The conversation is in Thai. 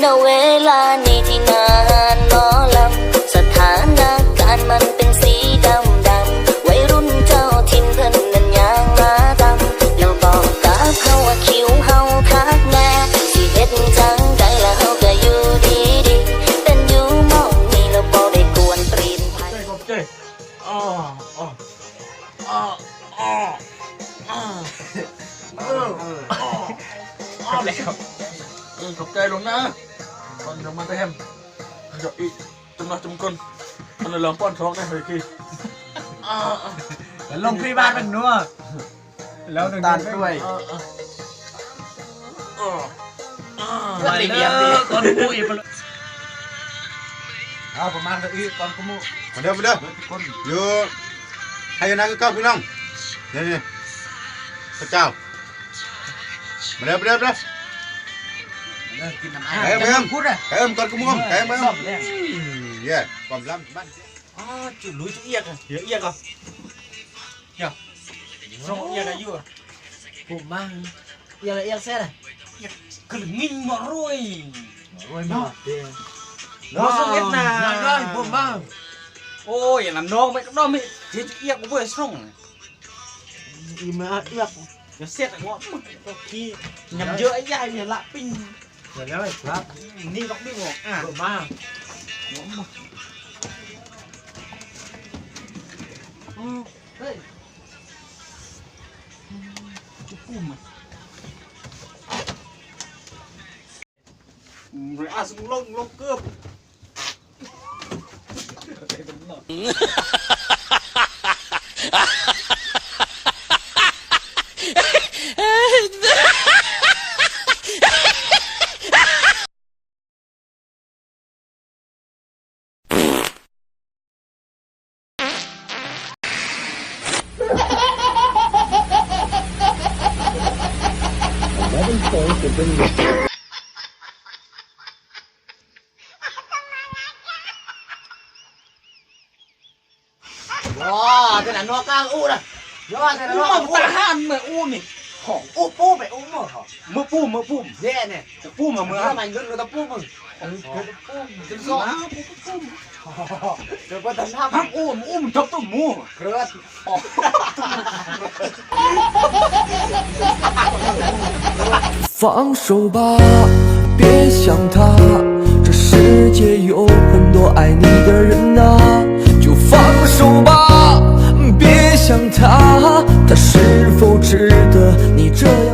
ณเวลานี้ที่งานหมอลำสถานการณ์มันเป็นสีดำวัยรุ่นเจ้าถิ่นเพิ่นนั้นยางมาตำแล้วบอกกับเฮาว่าคิวเฮาทักแน่สิเฮ็ดจังใดละเฮาก็อยู่ดีเป็นอยู่หม้องนี้แล้วบ่ได้กวนปรีนไผขอบใจอ๋ออ๋ออ๋ออ๋ออ๋อแล้วขอบใจลงนะมันจะมาเต็มจะอีจำนวนจำคนมันเลยลองป้อนท้องได้เลยกี่ลงที่บ้านเป็นนัวแล้วตาด้วยมาเรียนดีก่อนกูอีกประมาณอีกก่อนกูมูมาเด้ออยู่ให้นะก็พี่น้องนี่พระเจ้ามาเด้อกินน้ำไอ้พูดอะไก่ก่อนกูมูไก่เอิ่มเย่ความล้ำบ้านจุดลุยจุดเอียกอ่ะเยอะเอียกอ่ะเนี่ยส่งเอียกอะไรอยู่ผมมั่งเอียกเส้นอะกระงิ้งมารวยมากเด้อน้องส่งเอ็ดนาได้ผมมั่งโอ้ยlàmน้องไม่น้องไม่เจ๊จุดเอียกกูไม่ส่งอีมาเอียกเดี๋ยวเสียแต่งอขี้ยำเยอะไอ้ใหญ่เนี่ยละปิ้งเดี๋ยวเลยครับนี่ต้องปิ้งหรอกผมมั่งเฮ้ยจุ๊บปุ่มอ่ะสมลงเกือบแต่หนังนอกกลางอู้นะแต่หนังนอกอู้มาห้ามเมื่ออู้นี่ของอู้ปูไปอู้มั้งเหรอเมื่อปุ้มเย่เนี่ยปุ้มมาเมื่อทำไมเงินเราต้องปูมึงปูจนซ้อปุ้มเดี๋ยวก็ทำห้ามอู้มันทบตุ้มมูเคลื่อนออก放手吧，别想他，这世界有很多爱你的人啊，就放手吧，别想他，他是否值得你这样？